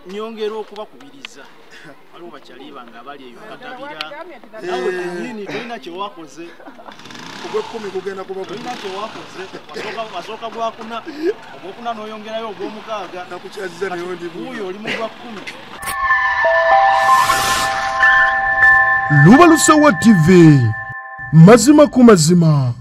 nyongera okubakubiriza waliwo bakyaliba nga bali eyo katabira nawe nyini tolina kyewakoze ogw'ekkumi kugenda kuba tolina kyewakoze wasooka gwakuna ogwokuna n'oyongerayo ogw'omukaaga nakukyaziza nayo ndi buuyo oli mu gwa 10 Lubalusewa TV mazima ku mazima.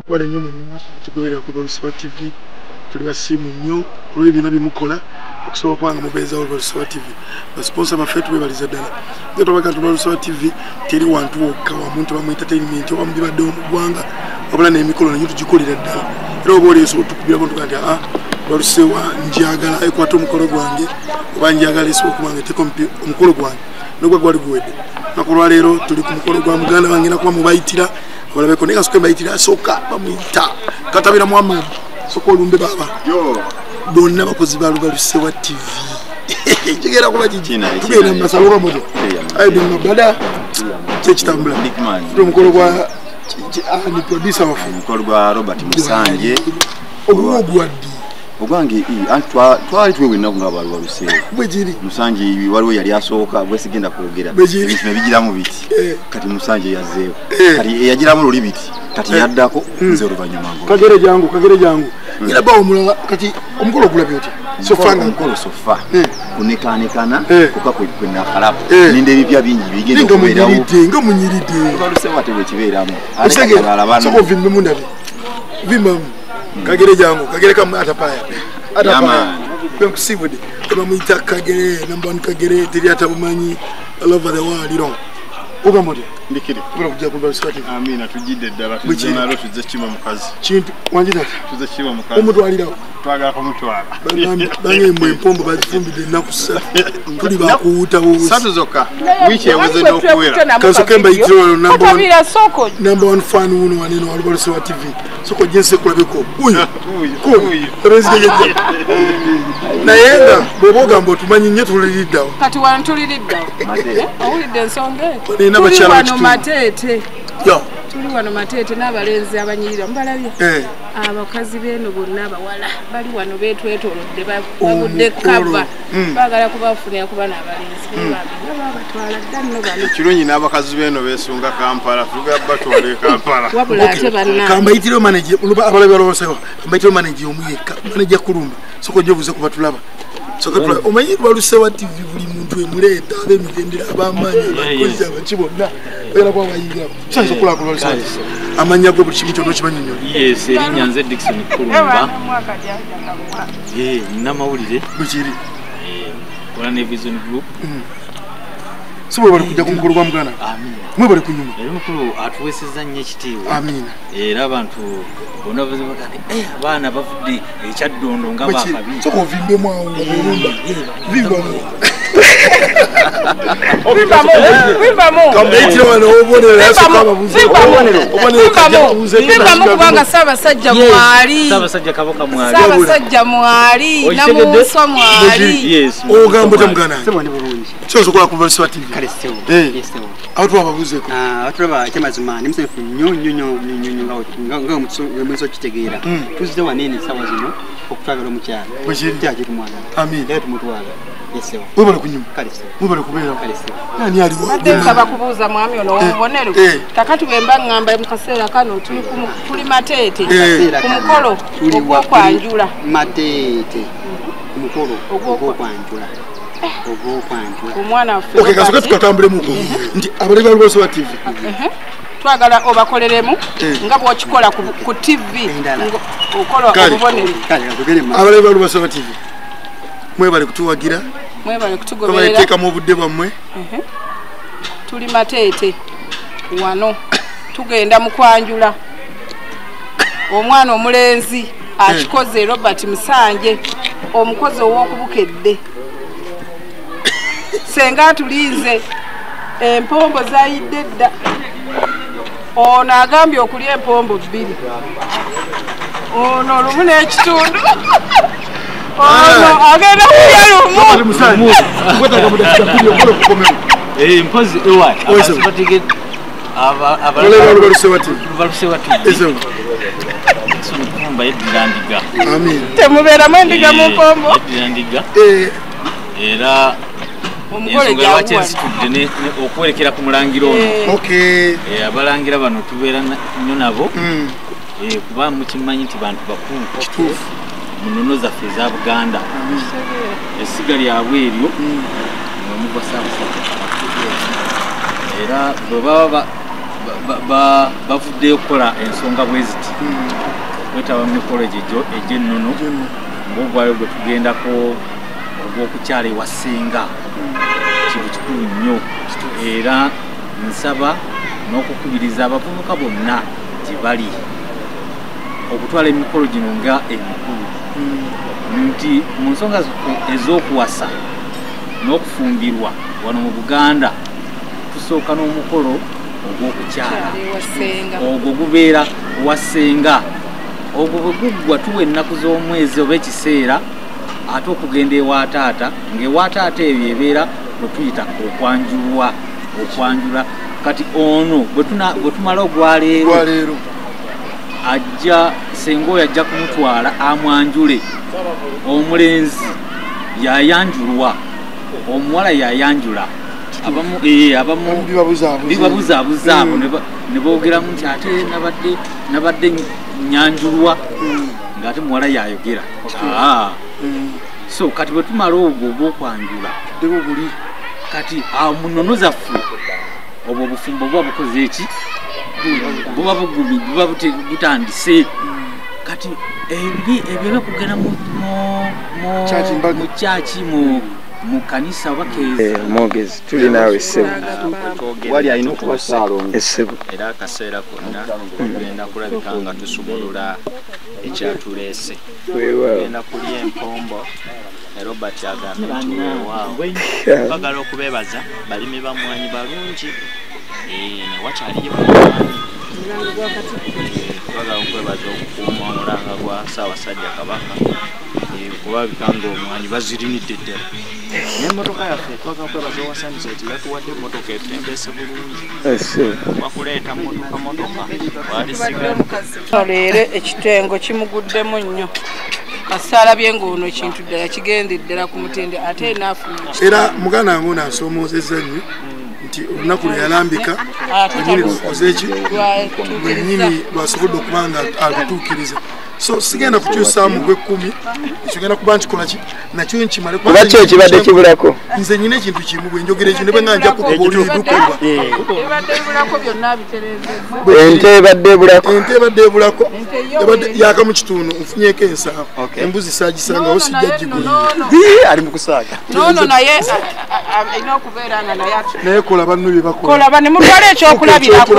Wale nnyo mwenna tugoberera ku Lubalusewa TV tuli basiimu nnyo olw'ebyonna bye mukola okusobola okuba nga mubeezawo Lubalusewa TV basponsa baffe tubebaliza ddala nga twabaga Lubalusewa TV teri wantu wokka wamu nti bamu entertainment oba mubibaddewo mu ggwanga wabula n'emikolo nayo tugikolera ddala era oba oli esobola tukubirako tuga nti Lubalusewa njagala ekwata omukolo gwange oba njagala esobola okuba nga eteeka omukolo gwange nogwa gwali guwedde naku olwaleero tuli ku mukolo gwa muganda wange nakuba mubayitira olabeko nenga soke mbayitira soka bamuyita katabira Muhammad soko olumbe baba bonna bakozi ba Lubalusewa TV kigera kuba kigina tugenda mu masalo ga moto ayo ndi mabada kyekitambula omukolo gwa ni producer wafu omukolo gwa Robert Musanje ogwadi ogwange twali twewenna nga Lubalusewa bwegiri Musanje waliwo yali asooka bwesigenda kwogera ebintu nebigiramu biti kati Musanje yazzeewo kati yagiramu luli biti kati yaddako nze oluvannyuma kagere jangu era bawo mulala kati omukolo gulabye otya sofa omukolo sofa kunekanekana kuka kwena kalapo ninde bibya bingi bigenda kubeerawo nga munyiride baluse watewe kibeeramu soko vimbe mundabe vimba kagere jangu kagere kama atapaya kusibude kama muita kagere number 1 kagere tiri atabumanyi all over the world you know ugamode ndikiri bro kujja kumba swati amina tujidde ddala tuzzenalo tuzze kima mukazi kintu wanjira tuzze kima mukazi omutwalira twagala kumutwala bange mwempombo bazifumbide nakusa tuli bakuuta wo satu zokka wiki eweze n'okuwera kasokemba itiro number 1 fan uno waneno walibose wa TV soko jinse kulabeko uyu rezige na yenga boboga mbo tumanyi nyeto tulidda kati wantulidda awulidde nsonge nina bachala matete yo tuli wano matete n'abalenzi abanyirira mbalabye abakazi beno bonna abawala bali wano betwetolodde babudde kava bagala kubafunira kuba n'abalenzi babatwala ddanno bano kirungi n'abakazi beno besunga Kampala tugabatwale Kampala wabula ate banna kamba itiro manager abalabye losewa kamba itiro manager omuyeka manager kulumba soko njobuze kubatulaba soko tula omanyi balusewa TV buli muntu emuleta abemitendera abamanyi bakozi abachibonna era kwa bayingira chanzo kula kulosewa amanya go buli kimuto nokimanyi nyo yes erinyanze Dickson Kulumba namawulire bukiri Ola ne Vision Group sibo bali kujja kumukulu kwa mugana amin mwe bali kunyuma era mukulu atuweseza nnyo ekitiibwa amin era abantu bonna bavuze bakati abaana bavudde ekyaddondo nga bakabi soko vimbe mwawo vimba Vimbamu kamba itiro wano obonero yasukaba buze obonero kajja buze vimbamu kubanga Ssaabasajja mwali Ssaabasajja Kabaka mwali Ssaabasajja mwali namuswa mwali yes ogambo tamugana sebone bulungi kyozo kola kuva Swa TV kalesewo yesewo abatwa babuzeko atulaba kyamazima ni musefu nyonyo nga mweso kitegeera tuzide wanene sawa zino okutwagala omukyala kyaje tumwana amin leo tumutwala yesewo webale kunyuma kalesewo webale kubeera kalesewo nani ali Madensa bakubuuza mwami ono obonero kakati bwemba ngamba mu kaseera kano tuli matete ku mukolo ogw'okwanjula matete ku mukolo ogw'okwanjula omwana waffe okay kasoke tukatambule muko nti abalebe balibose wa TV twagala obakoleremu nga bw'okikola ku TV okola obubonero abalebe balibose wa TV mwebale kutuwagira mwebale kutugoberera baleteka mu budde bamwe tuli matete wano tugenda mu kwanjula omwana omulenzi akikoze Robert Musanje omukozi ow'okubukedde senga tulinze empombo zayidde dda ono agambye okulya empombo 2 ono lumu n'ekitundu ono agenda kulya lumu mpozi ewa abatige Kulumba yeddirandiga amin temubeeramu endiga mu mpombo yeddirandiga era ensonga lwaki ensitudde okwerekera ku mulangiro ono okay abalangira bano tubeera nnyo nabo kuba mukimanyi nti bantu bakulu kituufu mu nnono zaffe eza Buganda essiga lyabwe eryo omuva Ssaabasajja era bwe baba bavuddeyo okukola ensonga bwe ziti okwetaba mu mikolo egy'ennono ng'ogwayo gwe tugendako ogw'okukyala ewa ssenga kintu kikulu nnyo era nsaba n'okukubiriza abavubuka bonna gye bali okutwala emikolo gino nga emikulu nti mu nsonga ez'okuwasa n'okufumbirwa wano mu Buganda tusooka n'omukolo ogw'okukyala ogwo gubeera wa ssenga ogwo bwe guggwa tuwa ennaku z'omwezi oba ekiseera ate okugenda ewa taata ng'ewa taata ebyo ebeera bwe tuyita okwanjula kati ono bwe tumala ogwaleero ajja senga oyo ajja kumutwala amwanjule omulenzi yayanjulwa omuwala yayanjula abamu bibabuzaabuzaabo ne boogeramu nti ate nabadde nyanjulwa ng'ate muwala yayogera so kati bwe tumala obwo obwokwanjula ddewo buli kati munono zaffe obwo obufumbo buba bukoze eki buba bugumi buba butandise kati ebyo byokugenda mu kyaki mu kanisa mwogezi tuli naawe essebo wali alina okuba saalongo essebo era akaseera konna tugenda kulabika nga tusumulula ekyatuleese tugenda kulya empombo Robert agambye nti weewaawo bagala okubeebaza balimi bamwanyi balungi newakyaliyo bamwanyi bagala okwebaza okukuuma omulanga gwa Ssaabasajja Kabaka kuba bikanga omwanyi bazirinidde ddala n'emmotoka yaffe twagala okwebaza owasandiza eti yatuwadde emmotoka etembeese bulungi wakuleeta motoka walisigala leero ekitengo kimuguddemu nnyo Kasala byengono ekintu ddala kigende ddala ku mutende ate naafuna era mugana wange nasomoozezza nnyo nti olunaku lwe yalambika nyini lukoze eki nyini lwasobodde okuba nga alutuukiriza so sigenda kukyusaamu gw'ekkumi ekyo genda kuba nkikola ki nakyo nkimale lwaki ekibadde kibulako nze nyina ekintu kimu bwe njogera ekyo ne bwe nga nja kukuba olibidukulwa ente ebadde ebulako yaka mu kitundu nfunyeko ensaawo embuzi saagisangawo sijja gigula ali mu kusaaga nono naye alina okubeera nga naye naye kola banno bye bakola kola bane mutwale ekyokulabirako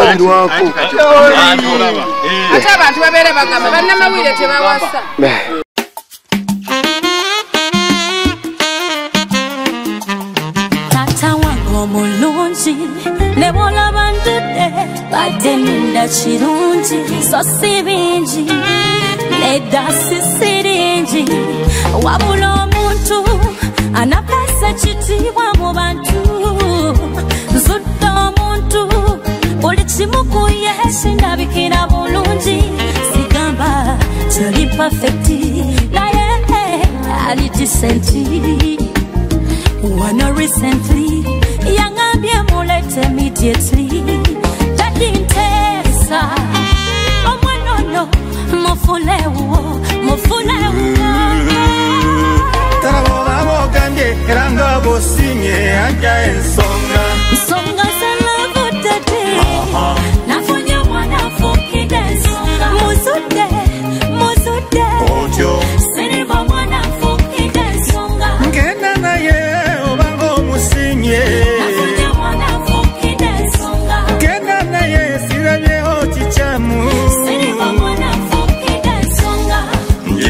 ate abantu babeere bagamba bannamawulire tebawasa tata wange omulungi ne bw'olaba ndudde badde ninda kirungi so si bingi nedda si siringi wabula omuntu anapesa kitiibwa mu bantu nzudde omuntu buli kimu ku ye sindabikira bulungi sigamba tali perfecti naye ali decenti wana recently yangambye mulete immediately tadintesa omwanono mufulewo tarabogambye era nga bosinye ajja ensonga zelavudde nafunye omwana afukidde ensonga muzudde otyo siriba omwana afukidde ensonga ngenda naye obanga omusinye nafunye omwana afukidde ensonga ngenda naye sirabyeho kikyamu siriba omwana afukidde ensonga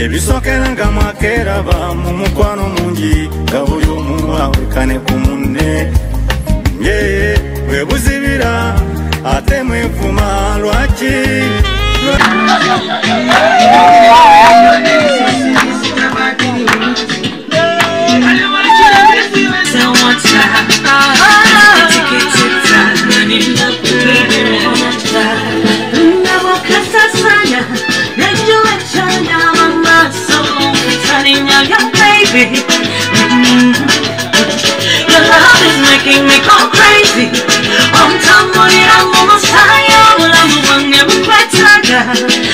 ebisokera nga mwakeraba mu mukwano mungi nga buli omu awekane ku munne bwe buzibira ate mwevuma lwaki Your love is making me go crazy. I'm almost tired. I'm never quite tired.